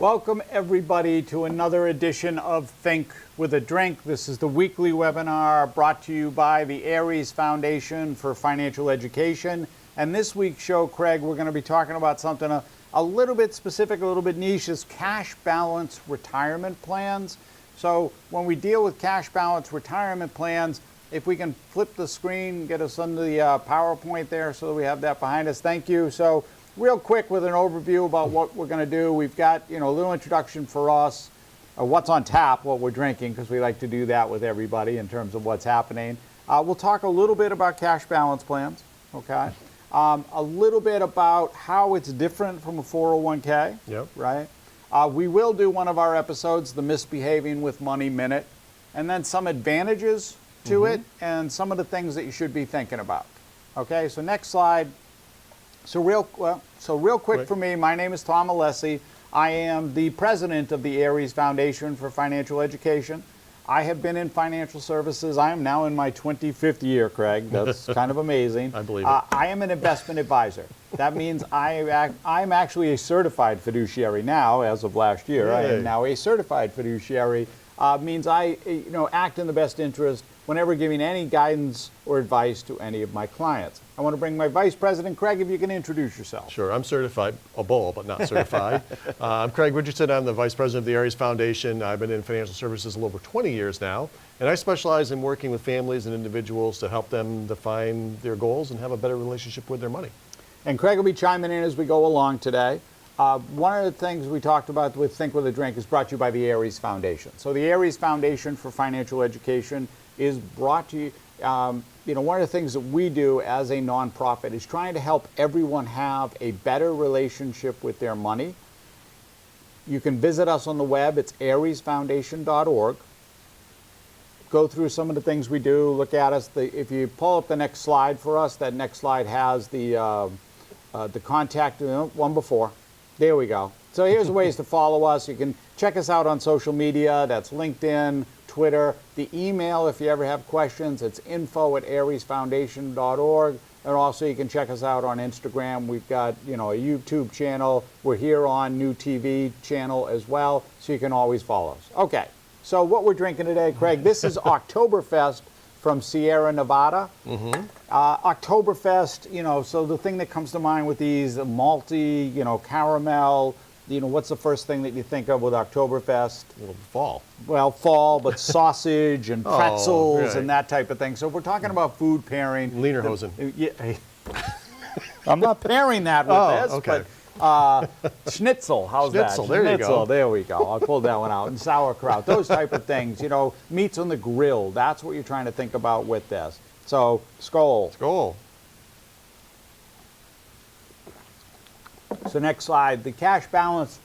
Welcome everybody to another edition of Think with a Drink. This is the weekly webinar brought to you by the ARIES Foundation for Financial Education. And this week's show, Craig, we're going to be talking about something a little bit specific, a little bit niche, is cash balance retirement plans. So when we deal with cash balance retirement plans, if we can flip the screen, get us under the PowerPoint there so that we have that behind us. Thank you. So real quick with an overview about what we're going to do. We've got, a little introduction for us, what's on tap, what we're drinking, because we like to do that with everybody in terms of what's happening. We'll talk a little bit about cash balance plans, okay? A little bit about how it's different from a 401k, Yep. right? We will do one of our episodes, the Misbehaving with Money Minute, and then some advantages to it and some of the things that you should be thinking about. Okay, so next slide. So real quick for me, my name is Tom Alessi. I am the president of the ARIES Foundation for Financial Education. I have been in financial services. I am now in my 25th year, Craig. That's kind of amazing. I believe it. I am an investment advisor. That means I'm actually a certified fiduciary now, as of last year. Yay. I am now a certified fiduciary. Means I act in the best interest whenever giving any guidance or advice to any of my clients. I want to bring my Vice President, Craig, if you can introduce yourself. Sure, I'm certified, a bull, but not certified. I'm Craig Richardson. I'm the Vice President of the ARIES Foundation. I've been in financial services a little over 20 years now, and I specialize in working with families and individuals to help them define their goals and have a better relationship with their money. And Craig will be chiming in as we go along today. One of the things we talked about with Think with a Drink is brought to you by the ARIES Foundation. So the ARIES Foundation for Financial Education is brought to you. One of the things that we do as a nonprofit is trying to help everyone have a better relationship with their money. You can visit us on the web. It's ariesfoundation.org. Go through some of the things we do. Look at us. If you pull up the next slide for us, that next slide has the contact one before. There we go. So here's the ways to follow us. You can check us out on social media. That's LinkedIn, Twitter. The email, if you ever have questions, it's info@ariesfoundation.org. And also you can check us out on Instagram. We've got, a YouTube channel. We're here on New TV channel as well, so you can always follow us. Okay, so what we're drinking today, Craig, this is Octoberfest from Sierra Nevada. Oktoberfest, so the thing that comes to mind with these, malty, caramel, what's the first thing that you think of with Oktoberfest? Well, fall. Well, fall, but sausage and pretzels right. and that type of thing. So if we're talking about food pairing. Lederhosen. I'm not pairing that with this, okay. but schnitzel, how's Schnitzel, that? there you Schnitzel, go. there we go. I'll pull that one out. And sauerkraut, those type of things. Meats on the grill. That's what you're trying to think about with this. So, skål. Skål. So next slide, the cash balance,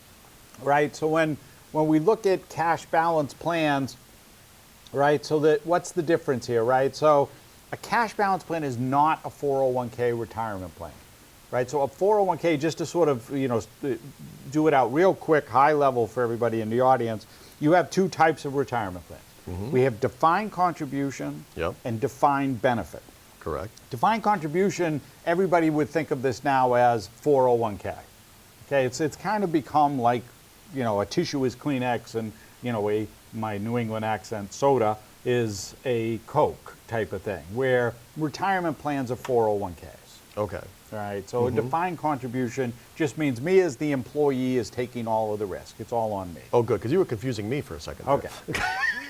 right? So when we look at cash balance plans, right? So what's the difference here, right? So a cash balance plan is not a 401k retirement plan. Right, so a 401k, just to sort of, do it out real quick, high level for everybody in the audience, you have two types of retirement plans. We have defined contribution and defined benefit. Correct. Defined contribution, everybody would think of this now as 401k. Okay, it's kind of become like, a tissue is Kleenex and, my New England accent, soda is a Coke type of thing, where retirement plans are 401ks. Okay. All right, so a defined contribution just means me as the employee is taking all of the risk. It's all on me. Oh, good, because you were confusing me for a second. Okay. I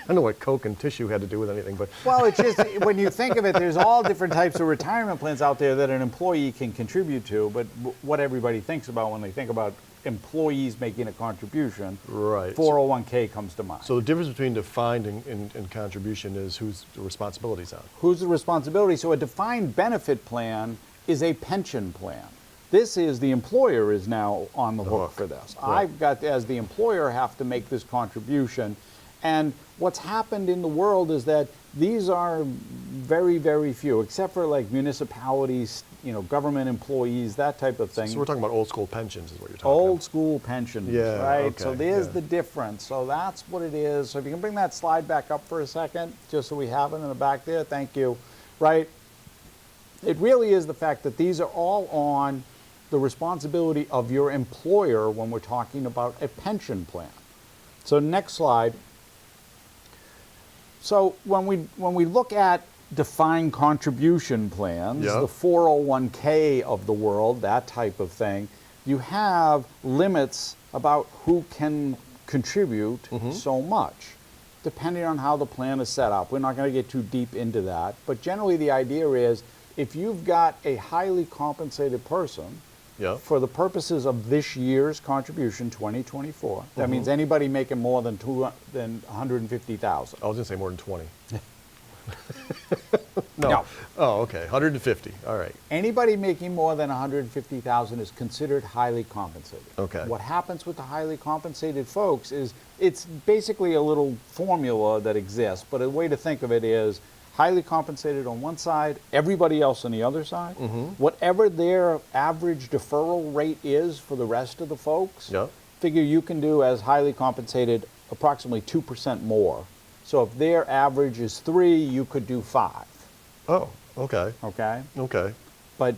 don't know what Coke and tissue had to do with anything, but... Well, it's just, when you think of it, there's all different types of retirement plans out there that an employee can contribute to, but what everybody thinks about when they think about employees making a contribution, right. 401k comes to mind. So the difference between defined and contribution is whose the responsibility's on. Whose the responsibility? So a defined benefit plan is a pension plan. This is, the employer is now on the hook for this. Right. I've got, as the employer, have to make this contribution. And what's happened in the world is that these are very, very few, except for like municipalities, government employees, that type of thing. So we're talking about old school pensions is what you're talking about. Old school pensions, Yeah, right? okay, So there's yeah. the difference. So that's what it is. So if you can bring that slide back up for a second, just so we have it in the back there, thank you, right? It really is the fact that these are all on the responsibility of your employer when we're talking about a pension plan. So next slide. So when we look at defined contribution plans, Yeah. the 401k of the world, that type of thing, you have limits about who can contribute so much, depending on how the plan is set up. We're not going to get too deep into that, but generally the idea is if you've got a highly compensated person, Yeah. for the purposes of this year's contribution, 2024, that means anybody making more than 150,000. I was going to say more than 20. No. Oh, okay. 150. All right. Anybody making more than 150,000 is considered highly compensated. Okay. What happens with the highly compensated folks is it's basically a little formula that exists, but a way to think of it is highly compensated on one side, everybody else on the other side. Whatever their average deferral rate is for the rest of the folks, Yeah. figure you can do as highly compensated approximately 2% more. So if their average is 3, you could do 5. Oh, okay. Okay? Okay. But,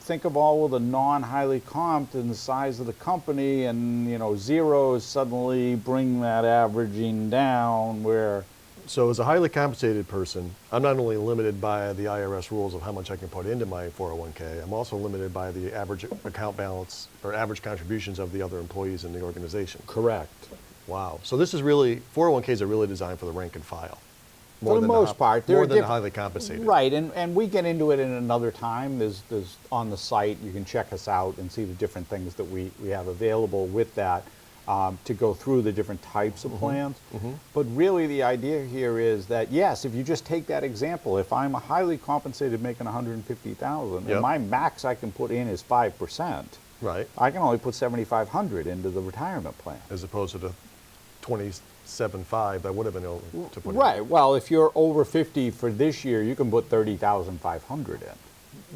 think of all of the non-highly comped and the size of the company, and, zeros suddenly bring that averaging down where, So as a highly compensated person, I'm not only limited by the IRS rules of how much I can put into my 401k, I'm also limited by the average account balance or average contributions of the other employees in the organization. correct. Wow. So this is really, 401ks are really designed for the rank and file. For the most part. More than the highly compensated. Right, and we get into it in another time. There's on the site, you can check us out and see the different things that we have available with that to go through the different types of plans. But really the idea here is that, yes, if you just take that example, if I'm a highly compensated making 150,000 Yep. and my max I can put in is 5%, Right. I can only put 7,500 into the retirement plan. As opposed to the 27.5 that would have been able to put in. Right, well, if you're over 50 for this year, you can put 30,500 in.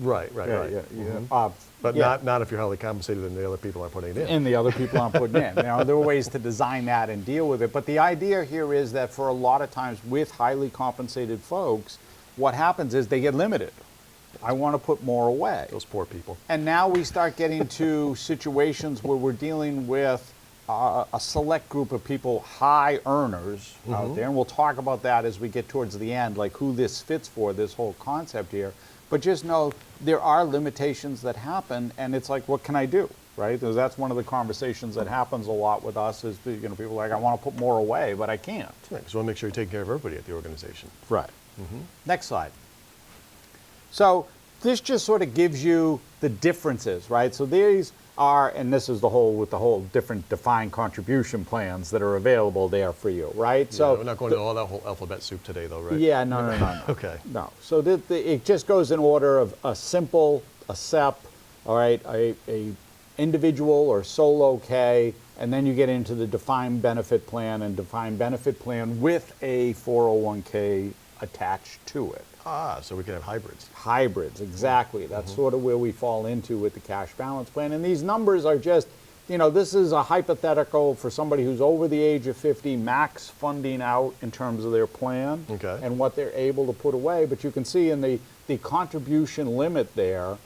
Right, right, right. But yeah. not if you're highly compensated and the other people are putting it in. And the other people aren't putting in. There are ways to design that and deal with it. But the idea here is that for a lot of times with highly compensated folks, what happens is they get limited. I want to put more away. Those poor people. And now we start getting to situations where we're dealing with a select group of people, high earners out there. And we'll talk about that as we get towards the end, like who this fits for, this whole concept here. But just know there are limitations that happen, and it's like, what can I do, right? Because that's one of the conversations that happens a lot with us is, people are like, I want to put more away, but I can't. Right, so I want to make sure you're taking care of everybody at the organization. Right. Next slide. So this just sort of gives you the differences, right? So these are, and this is the whole different defined contribution plans that are available there for you, right? So we're not going to all that whole alphabet soup today, though, right? Yeah, no. Okay. No. So it just goes in order of a simple, a SEP, all right, a individual or solo K, and then you get into the defined benefit plan and defined benefit plan with a 401k attached to it. Ah, so we can have hybrids. Hybrids, exactly. That's sort of where we fall into with the cash balance plan. And these numbers are just, this is a hypothetical for somebody who's over the age of 50, max funding out in terms of their plan Okay. and what they're able to put away. But you can see in the contribution limit there,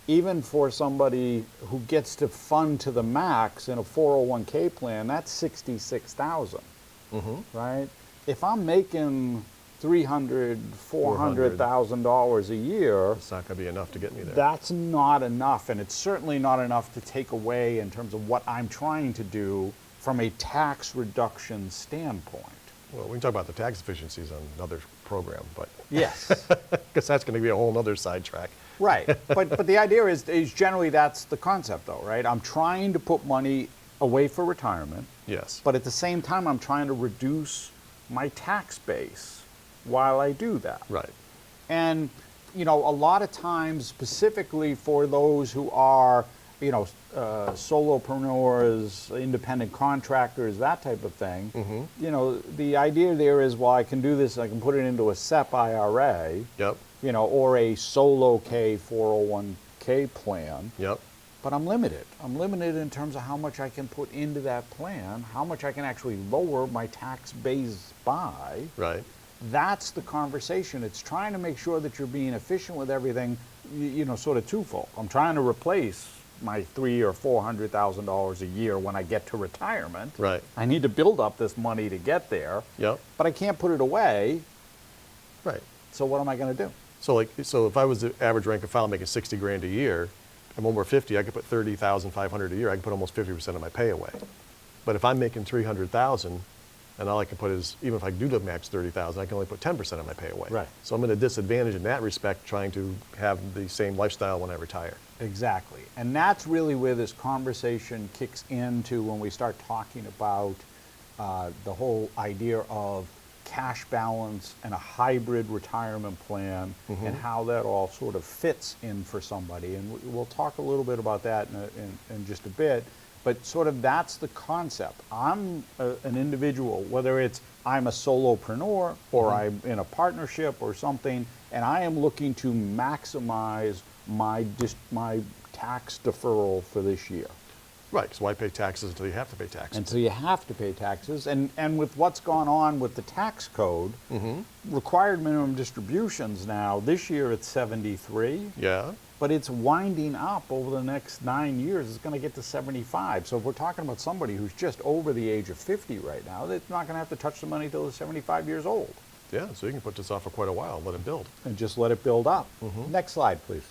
even for somebody who gets to fund to the max in a 401k plan, that's $66,000, right? If I'm making $300,000, $400,000 a year, It's not going to be enough to get me there. that's not enough, and it's certainly not enough to take away in terms of what I'm trying to do from a tax reduction standpoint. Well, we can talk about the tax efficiencies on another program, but Yes. because that's going to be a whole other sidetrack. Right, but the idea is generally that's the concept though, right? I'm trying to put money away for retirement, Yes. but at the same time I'm trying to reduce my tax base while I do that. Right. And, a lot of times, specifically for those who are, solopreneurs, independent contractors, that type of thing, the idea there is, well, I can do this, I can put it into a SEP IRA, Yep. or a solo K 401k plan, Yep. but I'm limited. I'm limited in terms of how much I can put into that plan, how much I can actually lower my tax base by. Right. That's the conversation. It's trying to make sure that you're being efficient with everything, sort of twofold. I'm trying to replace my $300,000 or $400,000 a year when I get to retirement. Right. I need to build up this money to get there. Yep. But I can't put it away. Right. So what am I going to do? So if I was the average rank and file making 60 grand a year, and when we're 50, I could put 30,500 a year. I can put almost 50% of my pay away. But if I'm making 300,000, and all I can put is, even if I do match 30,000, I can only put 10% of my pay away. Right. So I'm at a disadvantage in that respect, trying to have the same lifestyle when I retire. Exactly. And that's really where this conversation kicks into when we start talking about the whole idea of cash balance and a hybrid retirement plan and how that all sort of fits in for somebody. And we'll talk a little bit about that in just a bit. But sort of that's the concept. I'm an individual, whether it's I'm a solopreneur or I'm in a partnership or something, and I am looking to maximize my tax deferral for this year. Right, because why pay taxes until you have to pay taxes? Until you have to pay taxes. And with what's gone on with the tax code, required minimum distributions now, this year it's 73. Yeah. But it's winding up over the next 9 years. It's going to get to 75. So if we're talking about somebody who's just over the age of 50 right now, they're not going to have to touch the money till they're 75 years old. Yeah, so you can put this off for quite a while and let it build. And just let it build up. Next slide, please.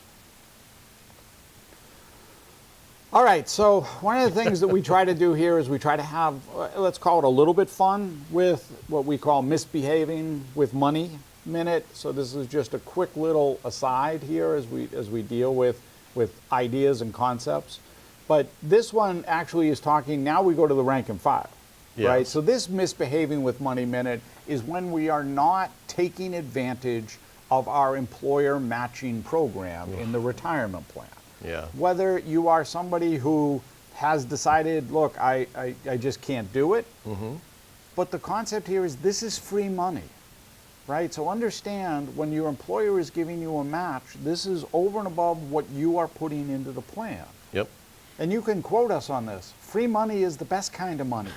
All right, so one of the things that we try to do here is we try to have, let's call it a little bit fun with what we call misbehaving with money minute. So this is just a quick little aside here as we deal with ideas and concepts. But this one actually is talking, now we go to the rank and file, right? So this misbehaving with money minute is when we are not taking advantage of our employer matching program in the retirement plan. Yeah. Whether you are somebody who has decided, look, I just can't do it, but the concept here is this is free money, right? So understand when your employer is giving you a match, this is over and above what you are putting into the plan. Yep. And you can quote us on this. Free money is the best kind of money.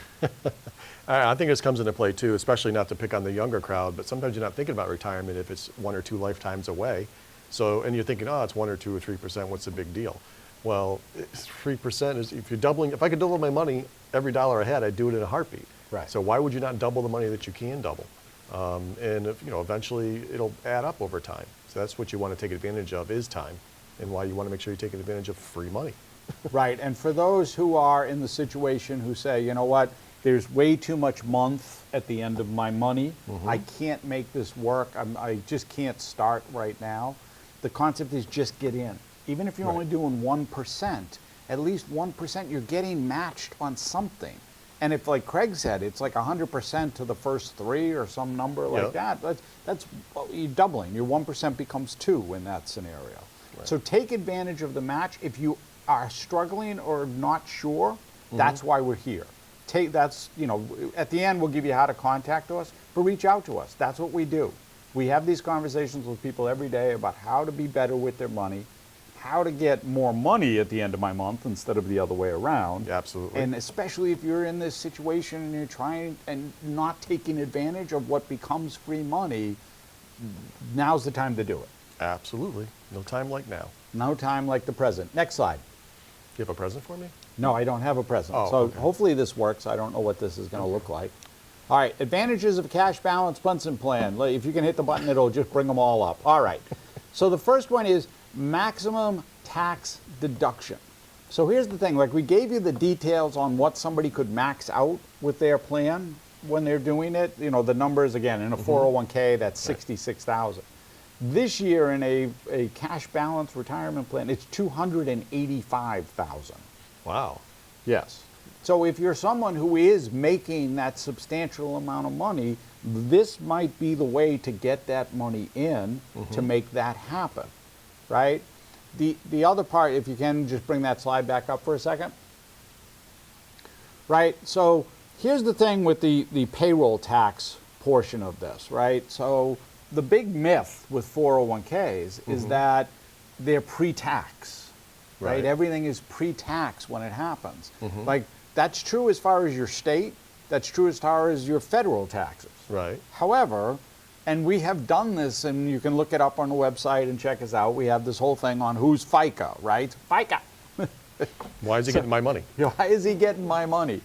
I think this comes into play too, especially not to pick on the younger crowd, but sometimes you're not thinking about retirement if it's 1 or 2 lifetimes away. So, and you're thinking, oh, it's 1 or 2 or 3%, what's the big deal? Well, 3% is, if you're doubling, if I could double my money every dollar I had, I'd do it in a heartbeat. Right. So why would you not double the money that you can double? And if, eventually it'll add up over time. So that's what you want to take advantage of is time, and why you want to make sure you're taking advantage of free money. Right, and for those who are in the situation who say, you know what, there's way too much month at the end of my money, I can't make this work, I just can't start right now. The concept is just get in. Even if you're only doing 1%, at least 1% you're getting matched on something. And if, like Craig said, it's like 100% to the first 3 or some number like that, that's you're doubling. Your 1% becomes 2 in that scenario. Right. So take advantage of the match. If you are struggling or not sure, that's why we're here. That's, at the end we'll give you how to contact us, but reach out to us. That's what we do. We have these conversations with people every day about how to be better with their money, how to get more money at the end of my month instead of the other way around. Absolutely. And especially if you're in this situation and you're trying and not taking advantage of what becomes free money, now's the time to do it. Absolutely. No time like now. No time like the present. Next slide. Do you have a present for me? No, I don't have a present. Oh, so okay. Hopefully this works. I don't know what this is going to look like. All right, advantages of cash balance pension plan. If you can hit the button, it'll just bring them all up. All right. So the first one is maximum tax deduction. So here's the thing, like we gave you the details on what somebody could max out with their plan when they're doing it. The numbers, again, in a 401k, that's 66,000. This year in a cash balance retirement plan, it's 285,000. Wow. Yes. So if you're someone who is making that substantial amount of money, this might be the way to get that money in to make that happen, right? The other part, if you can just bring that slide back up for a second. Right, so here's the thing with the payroll tax portion of this, right? So the big myth with 401ks is that they're pre-tax, right? Everything is pre-tax when it happens. Like, that's true as far as your state, that's true as far as your federal taxes. Right. However, and we have done this, and you can look it up on the website and check us out, we have this whole thing on who's FICA, right? FICA. Why is he getting my money? Why is he getting my money?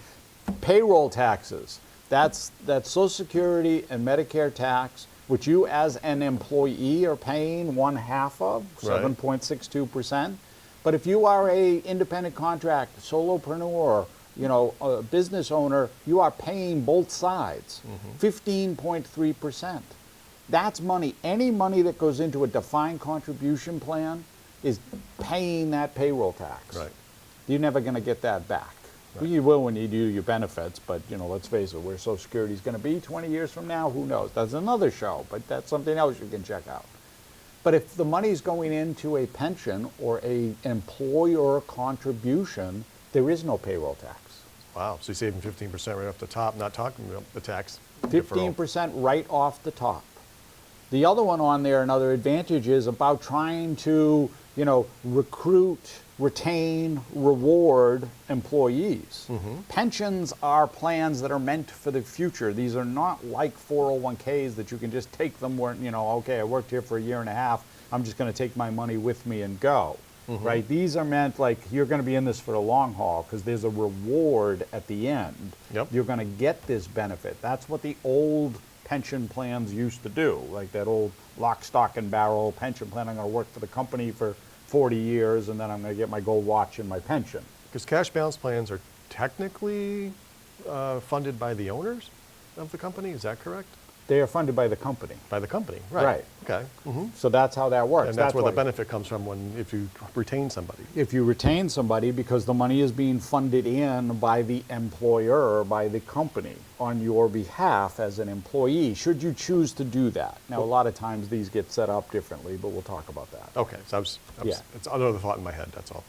Payroll taxes. That's Social Security and Medicare tax, which you as an employee are paying 1/2 of, Right. 7.62%. But if you are a independent contractor, solopreneur, a business owner, you are paying both sides, 15.3%. That's money. Any money that goes into a defined contribution plan is paying that payroll tax. Right. You're never going to get that back. Well, you will when you do your benefits, but let's face it, where Social Security is going to be 20 years from now, who knows? That's another show, but that's something else you can check out. But if the money's going into a pension or a employer contribution, there is no payroll tax. Wow, so you're saving 15% right off the top, not talking about the tax deferral. 15% right off the top. The other one on there, another advantage is about trying to, recruit, retain, reward employees. Pensions are plans that are meant for the future. These are not like 401ks that you can just take them where, okay, I worked here for a year and a half, I'm just going to take my money with me and go. Right? These are meant like you're going to be in this for the long haul because there's a reward at the end. Yep. You're going to get this benefit. That's what the old pension plans used to do, like that old lock, stock, and barrel pension plan. I'm going to work for the company for 40 years and then I'm going to get my gold watch and my pension. Because cash balance plans are technically funded by the owners of the company, is that correct? They are funded by the company. By the company, right. Right. Okay. So that's how that works. And that's where the why- benefit comes from if you retain somebody. If you retain somebody, because the money is being funded in by the employer, by the company, on your behalf as an employee, should you choose to do that. Now, a lot of times these get set up differently, but we'll talk about that. Okay, so Yeah. it's another thought in my head, that's all.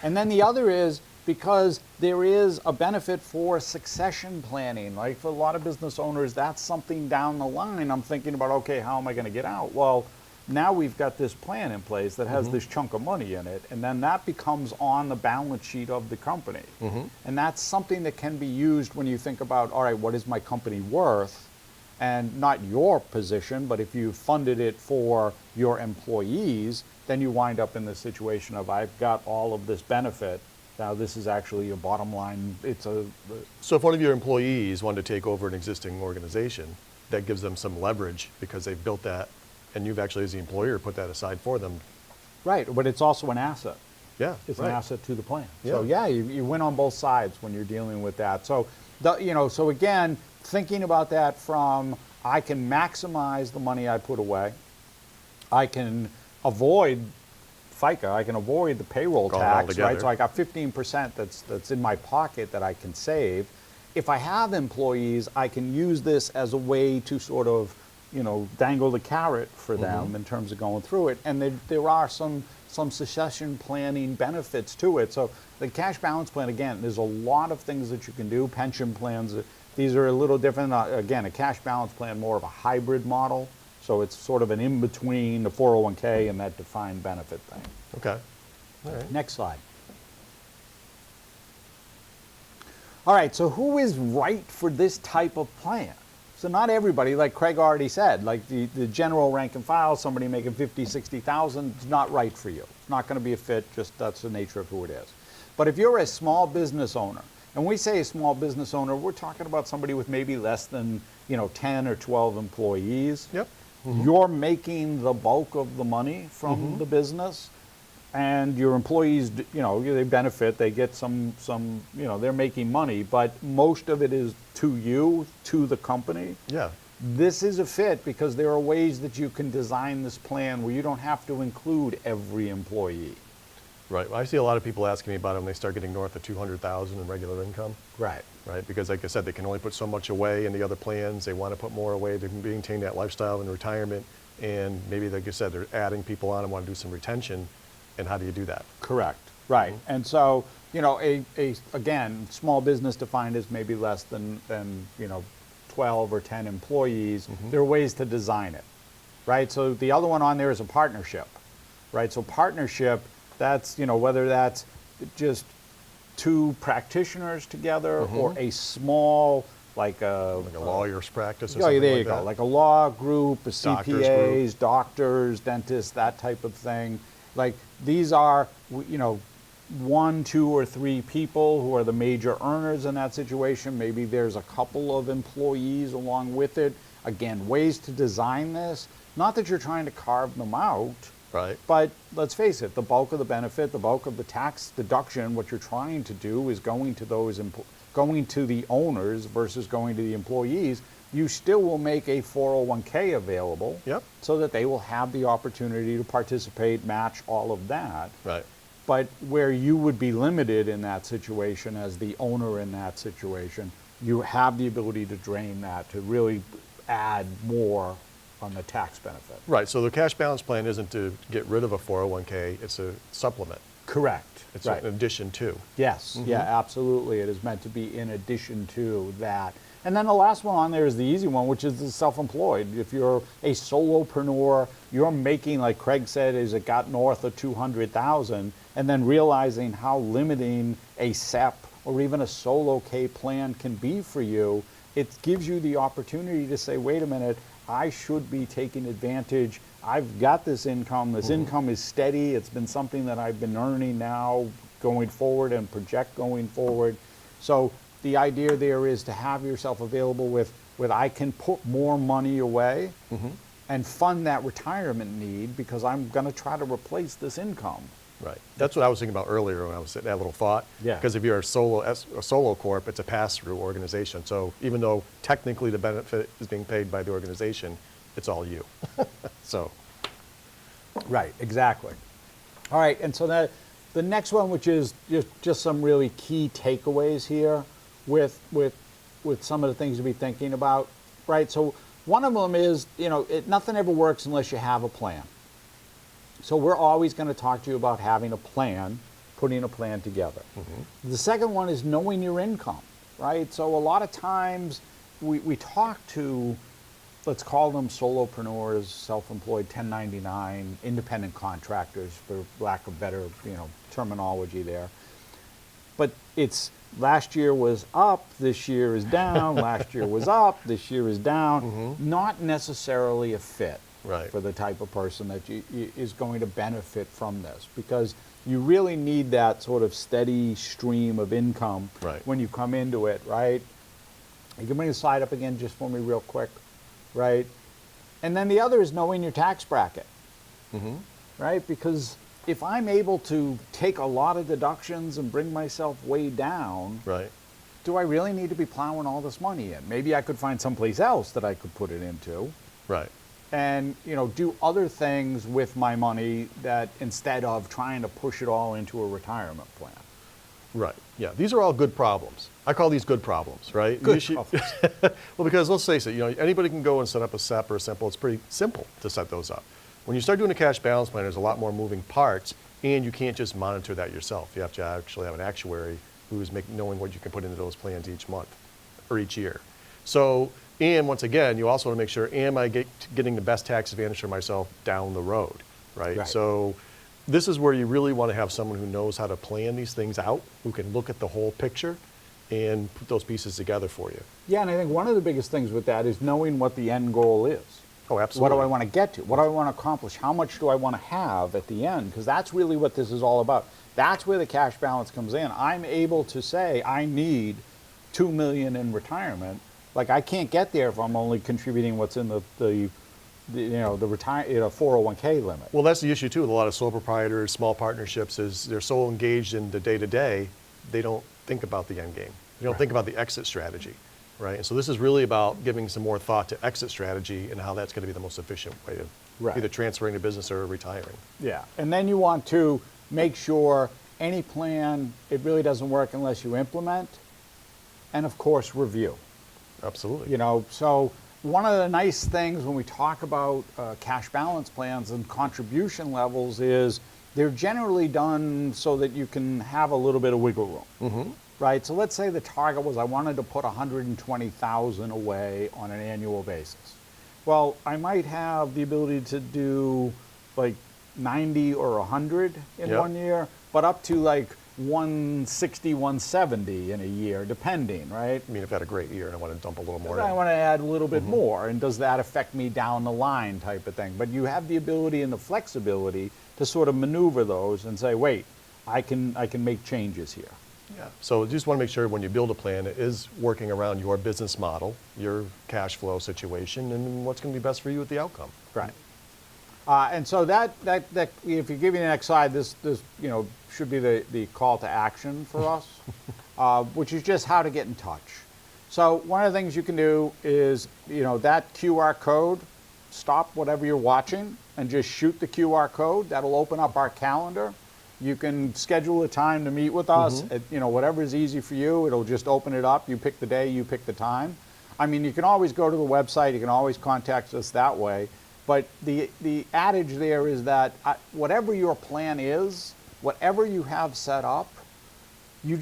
And then the other is because there is a benefit for succession planning. Like for a lot of business owners, that's something down the line. I'm thinking about, okay, how am I going to get out? Well, now we've got this plan in place that has this chunk of money in it, and then that becomes on the balance sheet of the company. And that's something that can be used when you think about, all right, what is my company worth? And not your position, but if you funded it for your employees, then you wind up in the situation of, I've got all of this benefit. Now this is actually a bottom line. So if one of your employees wanted to take over an existing organization, that gives them some leverage because they've built that, and you've actually, as the employer, put that aside for them. Right, but it's also an asset. Yeah, It's right. an asset to the plan. Yeah. So yeah, you win on both sides when you're dealing with that. So, so again, thinking about that from, I can maximize the money I put away. I can avoid FICA, I can avoid the payroll Gone tax, altogether. right? So I got 15% that's in my pocket that I can save. If I have employees, I can use this as a way to sort of, dangle the carrot for them in terms of going through it. And there are some succession planning benefits to it. So the cash balance plan, again, there's a lot of things that you can do. Pension plans, these are a little different. Again, a cash balance plan, more of a hybrid model. So it's sort of an in-between the 401k and that defined benefit thing. Okay. All right. Next slide. All right, so who is right for this type of plan? So not everybody, like Craig already said, like the general rank and file, somebody making 50, 60,000, is not right for you. It's not going to be a fit, just that's the nature of who it is. But if you're a small business owner, and when we say a small business owner, we're talking about somebody with maybe less than 10 or 12 employees. Yep. You're making the bulk of the money from the business, and your employees, they benefit, they get some, they're making money, but most of it is to you, to the company. Yeah. This is a fit because there are ways that you can design this plan where you don't have to include every employee. Right. Well, I see a lot of people asking me about it when they start getting north of 200,000 in regular income. Right. Right, because like I said, they can only put so much away in the other plans. They want to put more away to maintain that lifestyle in retirement. And maybe, like you said, they're adding people on and want to do some retention. And how do you do that? Correct. Right. And so, again, small business defined as maybe less than 12 or 10 employees. There are ways to design it. Right. So the other one on there is a partnership. Right. So partnership, that's, whether that's just two practitioners together or a small, like a lawyer's practice or yeah, something there like you go. that? Like a law group, a Doctors CPAs, doctors, dentists, that type of thing. Like these are, 1, 2, or 3 people who are the major earners in that situation. Maybe there's a couple of employees along with it. Again, ways to design this. Not that you're trying to carve them out, Right. but let's face it, the bulk of the benefit, the bulk of the tax deduction, what you're trying to do is going to going to the owners versus going to the employees. You still will make a 401k available, Yep. so that they will have the opportunity to participate, match all of that. Right. But where you would be limited in that situation as the owner in that situation, you have the ability to drain that, to really add more on the tax benefit. Right. So the cash balance plan isn't to get rid of a 401k, it's a supplement. Correct. It's right. an addition to. Yes, yeah, absolutely. It is meant to be in addition to that. And then the last one on there is the easy one, which is the self-employed. If you're a solopreneur, you're making, like Craig said, is it got north of 200,000, and then realizing how limiting a SEP or even a solo K plan can be for you, it gives you the opportunity to say, wait a minute, I should be taking advantage. I've got this income. This income is steady. It's been something that I've been earning now going forward and project going forward. So the idea there is to have yourself available with I can put more money away and fund that retirement need because I'm going to try to replace this income. Right. That's what I was thinking about earlier when I was saying that little thought. Yeah. Because if you're a solo corp, it's a pass-through organization. So even though technically the benefit is being paid by the organization, it's all you. So. Right, exactly. All right, and so the next one, which is just some really key takeaways here with some of the things to be thinking about, right? So one of them is, nothing ever works unless you have a plan. So we're always going to talk to you about having a plan, putting a plan together. The second one is knowing your income, right? So a lot of times we talk to, let's call them solopreneurs, self-employed, 1099, independent contractors, for lack of better, terminology there. But it's last year was up, this year is down, last year was up, this year is down. Not necessarily a fit Right. for the type of person that is going to benefit from this, because you really need that sort of steady stream of income Right. when you come into it, right? You can bring the slide up again just for me real quick, right? And then the other is knowing your tax bracket, right? Because if I'm able to take a lot of deductions and bring myself way down, Right. do I really need to be plowing all this money in? Maybe I could find someplace else that I could put it into Right. and do other things with my money that instead of trying to push it all into a retirement plan. Right. Yeah. These are all good problems. I call these good problems, right? Good You should- problems. Well, because let's face it, anybody can go and set up a SEP or a simple. It's pretty simple to set those up. When you start doing a cash balance plan, there's a lot more moving parts, and you can't just monitor that yourself. You have to actually have an actuary who's knowing what you can put into those plans each month or each year. So, and once again, you also want to make sure, am I getting the best tax advantage for myself down the road, right? Right. So this is where you really want to have someone who knows how to plan these things out, who can look at the whole picture and put those pieces together for you. Yeah, and I think one of the biggest things with that is knowing what the end goal is. Oh, absolutely. What do I want to get to? What do I want to accomplish? How much do I want to have at the end? Because that's really what this is all about. That's where the cash balance comes in. I'm able to say I need $2 million in retirement. Like, I can't get there if I'm only contributing what's in the 401k limit. Well, that's the issue too with a lot of sole proprietors, small partnerships, is they're so engaged in the day-to-day, they don't think about the end game. They don't Right. think about the exit strategy, right? And so this is really about giving some more thought to exit strategy and how that's going to be the most efficient way of Right. either transferring to business or retiring. Yeah, and then you want to make sure any plan, it really doesn't work unless you implement, and of course, review. Absolutely. So one of the nice things when we talk about cash balance plans and contribution levels is they're generally done so that you can have a little bit of wiggle room, right? So let's say the target was I wanted to put 120,000 away on an annual basis. Well, I might have the ability to do like 90 or 100 in Yep. 1 year, but up to like 160, 170 in a year, depending, right? I mean, if I had a great year and I want to dump a little more I in. want to add a little bit more, and does that affect me down the line type of thing? But you have the ability and the flexibility to sort of maneuver those and say, wait, I can make changes here. Yeah. So just want to make sure when you build a plan, it is working around your business model, your cash flow situation, and what's going to be best for you with the outcome. Right. And so that if you give me the next slide, this should be the call to action for us, which is just how to get in touch. So one of the things you can do is, that QR code, stop whatever you're watching and just shoot the QR code. That'll open up our calendar. You can schedule a time to meet with us. Whatever is easy for you, it'll just open it up. You pick the day, you pick the time. I mean, you can always go to the website. You can always contact us that way. But the adage there is that whatever your plan is, whatever you have set up, you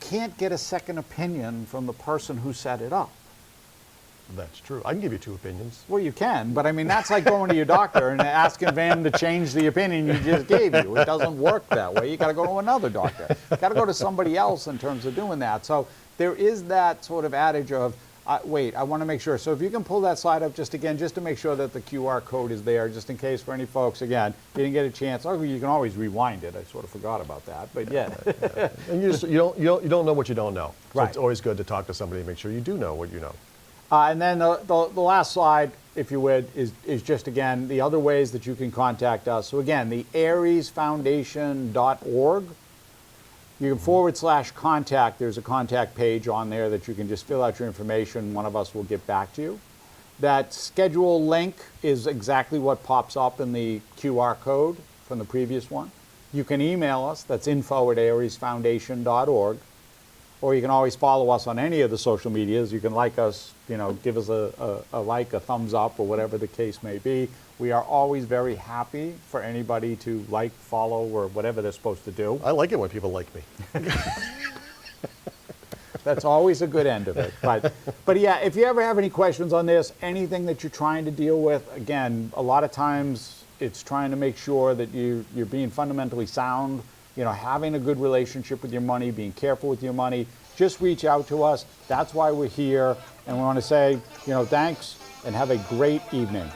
can't get a second opinion from the person who set it up. That's true. I can give you two opinions. Well, you can, but I mean, that's like going to your doctor and asking them to change the opinion you just gave you. It doesn't work that way. You got to go to another doctor. You got to go to somebody else in terms of doing that. So there is that sort of adage of, wait, I want to make sure. So if you can pull that slide up just to make sure that the QR code is there, just in case for any folks, again, you didn't get a chance. Oh, you can always rewind it. I sort of forgot about that, but yeah. And you don't know what you don't know. So Right. It's always good to talk to somebody and make sure you do know what you know. And then the last slide, if you would, is just, again, the other ways that you can contact us. So again, the ARIESfoundation.org. You can /contact. There's a contact page on there that you can just fill out your information. One of us will get back to you. That schedule link is exactly what pops up in the QR code from the previous one. You can email us. That's info@ariesfoundation.org. Or you can always follow us on any of the social medias. You can like us, give us a like, a thumbs up, or whatever the case may be. We are always very happy for anybody to like, follow, or whatever they're supposed to do. I like it when people like me. That's always a good end of it. But yeah, if you ever have any questions on this, anything that you're trying to deal with, again, a lot of times it's trying to make sure that you're being fundamentally sound, having a good relationship with your money, being careful with your money. Just reach out to us. That's why we're here. And we want to say, thanks and have a great evening.